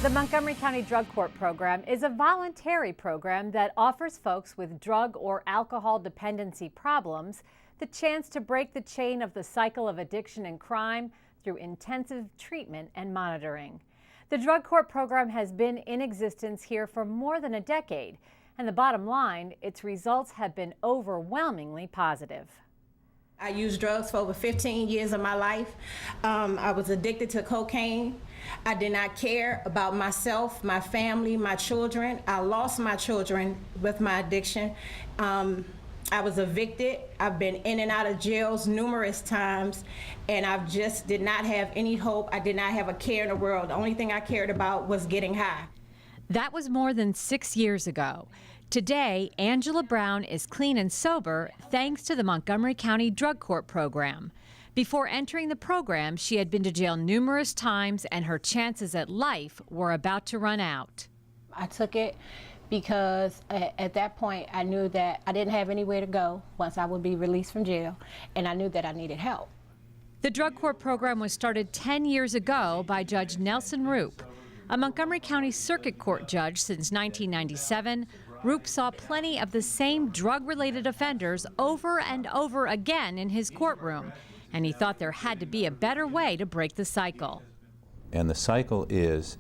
The Montgomery County Drug Court Program is a voluntary program that offers folks with drug or alcohol dependency problems the chance to break the chain of the cycle of addiction and crime through intensive treatment and monitoring. The Drug Court Program has been in existence here for more than a decade, and the bottom line, its results have been overwhelmingly positive. I used drugs for over 15 years of my life. I was addicted to cocaine. I did not care about myself, my family, my children. I lost my children with my addiction. I was evicted. I've been in and out of jails numerous times, and I just did not have any hope. I did not have a care in the world. The only thing I cared about was getting high. That was more than 6 years ago. Today, Angela Brown is clean and sober thanks to the Montgomery County Drug Court Program. Before entering the program, she had been to jail numerous times and her chances at life were about to run out. I took it because at that point I knew that I didn't have anywhere to go once I would be released from jail, and I knew that I needed help. The Drug Court Program was started 10 years ago by Judge Nelson Roop, a Montgomery County Circuit Court judge since 1997. Roop saw plenty of the same drug-related offenders over and over again in his courtroom, and he thought there had to be a better way to break the cycle. And the cycle is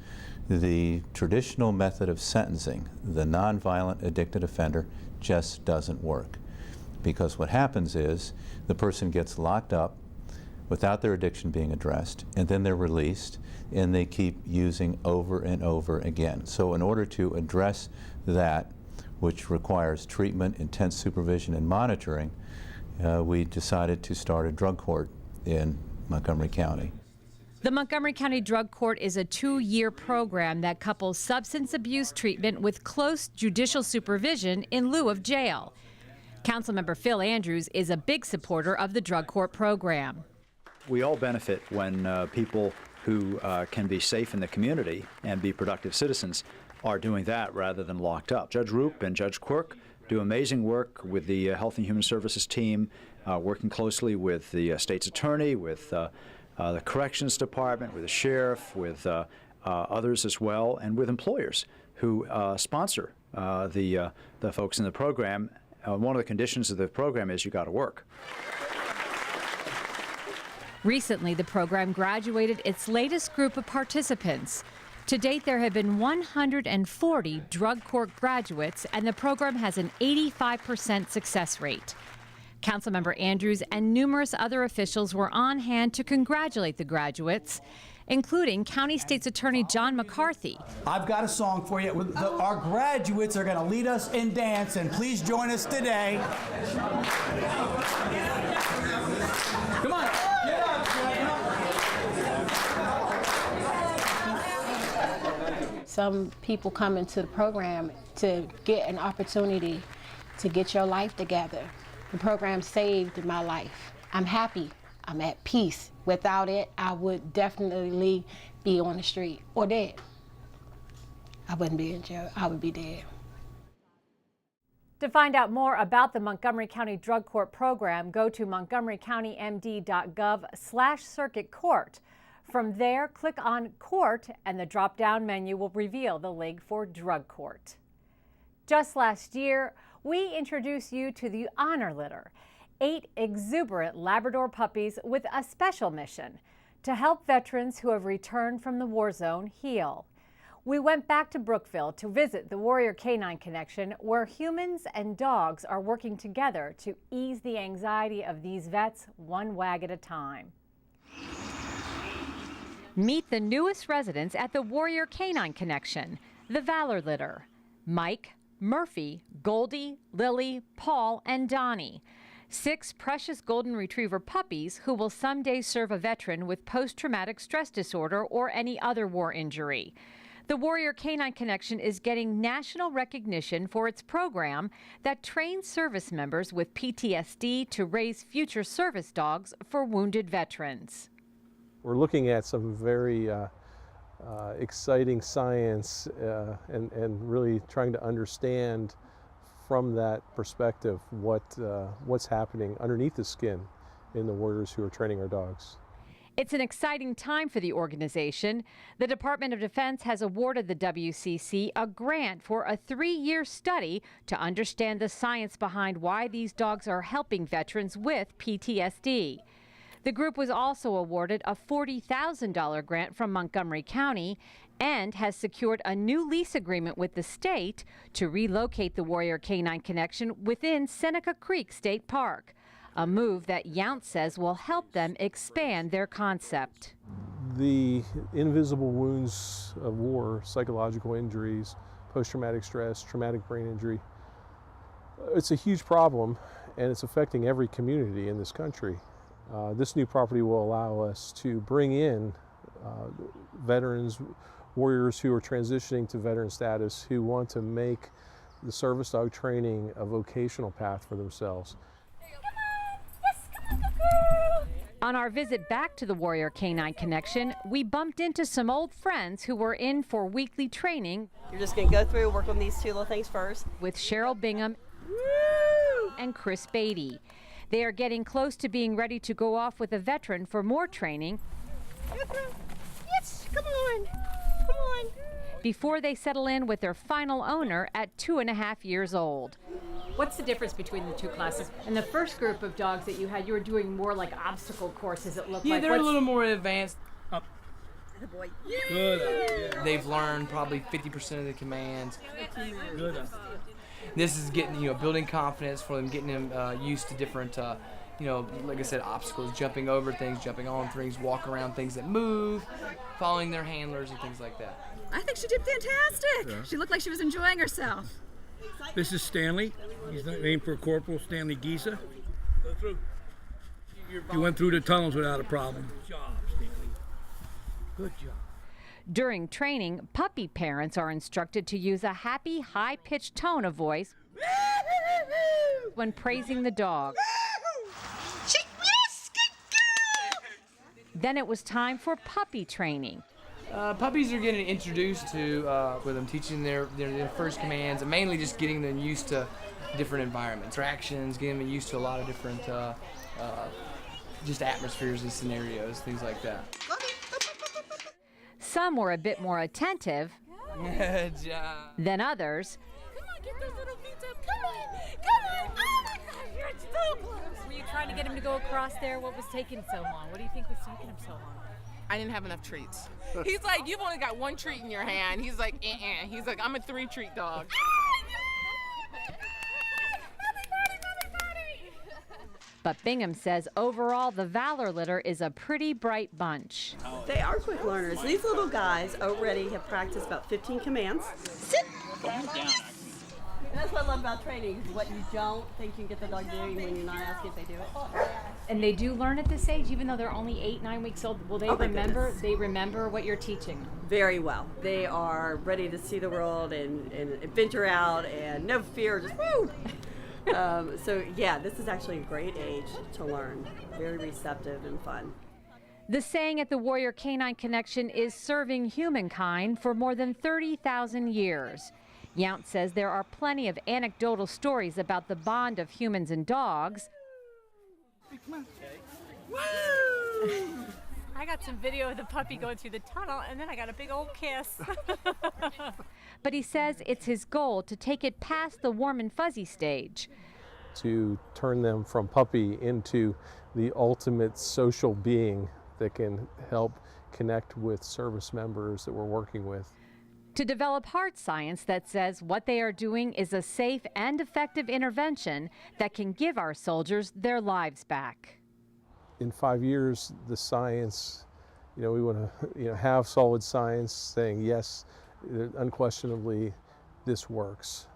the traditional method of sentencing, the nonviolent addicted offender, just doesn't work. Because what happens is the person gets locked up without their addiction being addressed, and then they're released, and they keep using over and over again. So in order to address that, which requires treatment, intense supervision, and monitoring, we decided to start a drug court in Montgomery County. The Montgomery County Drug Court is a 2-year program that couples substance abuse treatment with close judicial supervision in lieu of jail. Councilmember Phil Andrews is a big supporter of the Drug Court Program. We all benefit when people who can be safe in the community and be productive citizens are doing that rather than locked up. Judge Roop and Judge Quirk do amazing work with the Health and Human Services team, working closely with the state's attorney, with the corrections department, with the sheriff, with others as well, and with employers who sponsor the folks in the program. One of the conditions of the program is you got to work. Recently, the program graduated its latest group of participants. To date, there have been 140 drug court graduates, and the program has an 85% success rate. Councilmember Andrews and numerous other officials were on hand to congratulate the graduates, including County State's Attorney John McCarthy. I've got a song for you. Our graduates are going to lead us in dance, and please join us today. Come on. Get up. Some people come into the program to get an opportunity to get your life together. The program saved my life. I'm happy. I'm at peace. Without it, I would definitely be on the street or dead. I wouldn't be in jail. I would be dead. To find out more about the Montgomery County Drug Court Program, go to montgomerycountymd.gov/circuit court. From there, click on Court, and the drop-down menu will reveal the link for Drug Court. Just last year, we introduced you to the Honor Litter, 8 exuberant Labrador puppies with a special mission to help veterans who have returned from the war zone heal. We went back to Brookville to visit the Warrior Canine Connection, where humans and dogs are working together to ease the anxiety of these vets one wag at a time. Meet the newest residents at the Warrior Canine Connection, the Valor Litter. Mike, Murphy, Goldie, Lily, Paul, and Donnie. 6 precious golden retriever puppies who will someday serve a veteran with post-traumatic stress disorder or any other war injury. The Warrior Canine Connection is getting national recognition for its program that trains service members with PTSD to raise future service dogs for wounded veterans. We're looking at some very exciting science and really trying to understand from that perspective what's happening underneath the skin in the warriors who are training our dogs. It's an exciting time for the organization. The Department of Defense has awarded the WCC a grant for a 3-year study to understand the science behind why these dogs are helping veterans with PTSD. The group was also awarded a $40,000 grant from Montgomery County and has secured a new lease agreement with the state to relocate the Warrior Canine Connection within Seneca Creek State Park, a move that Yount says will help them expand their concept. The invisible wounds of war, psychological injuries, post-traumatic stress, traumatic brain injury, it's a huge problem, and it's affecting every community in this country. This new property will allow us to bring in veterans, warriors who are transitioning to veteran status, who want to make the service dog training a vocational path for themselves. On our visit back to the Warrior Canine Connection, we bumped into some old friends who were in for weekly training. You're just going to go through, work on these 2 little things first. With Cheryl Bingham and Chris Beatty. They are getting close to being ready to go off with a veteran for more training. Yes, come on, come on. Before they settle in with their final owner at 2.5 years old. What's the difference between the two classes? In the first group of dogs that you had, you were doing more like obstacle courses, it looked like. Yeah, they're a little more advanced. Good boy. Good. They've learned probably 50% of the commands. Good. This is getting, building confidence for them, getting them used to different, like I said, obstacles, jumping over things, jumping on things, walk around things that move, following their handlers and things like that. I think she did fantastic. Yeah. She looked like she was enjoying herself. This is Stanley. He's named for Corporal Stanley Giesa. Go through. You went through the tunnels without a problem. Good job, Stanley. Good job. During training, puppy parents are instructed to use a happy, high-pitched tone of voice when praising the dog. Then it was time for puppy training. Puppies are getting introduced to, with them teaching their first commands, and mainly just getting them used to different environments, interactions, getting them used to a lot of different just atmospheres and scenarios, things like that. Some were a bit more attentive Good job. than others. Come on, get those little feet up. Come on, come on. Oh my God, you're so close. Were you trying to get him to go across there? What was taking so long? What do you think was taking him so long? I didn't have enough treats. He's like, you've only got 1 treat in your hand. He's like, eh. He's like, I'm a 3-treat dog. But Bingham says overall the Valor litter is a pretty bright bunch. They are quick learners. These little guys already have practiced about 15 commands. Sit! And that's what I love about training, is what you don't think you can get the dog doing when you're not asking if they do it. And they do learn at this age, even though they're only 8-9 weeks old. Will they remember? Goodness. They remember what you're teaching. Very well. They are ready to see the world and venture out and no fear, just woo! So yeah, this is actually a great age to learn. Very receptive and fun. The saying at the Warrior Canine Connection is serving humankind for more than 30,000 years. Yount says there are plenty of anecdotal stories about the bond of humans and dogs. I got some video of the puppy going through the tunnel, and then I got a big old kiss. But he says it's his goal to take it past the warm and fuzzy stage. To turn them from puppy into the ultimate social being that can help connect with service members that we're working with. To develop hard science that says what they are doing is a safe and effective intervention that can give our soldiers their lives back. In 5 years, the science, we want to have solid science saying, yes, unquestionably, this works.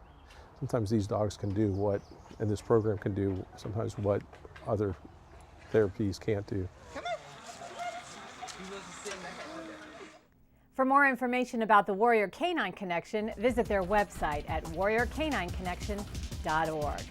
Sometimes these dogs can do what, and this program can do, sometimes what other therapies can't do. For more information about the Warrior Canine Connection, visit their website at warriorcanineconnection.org.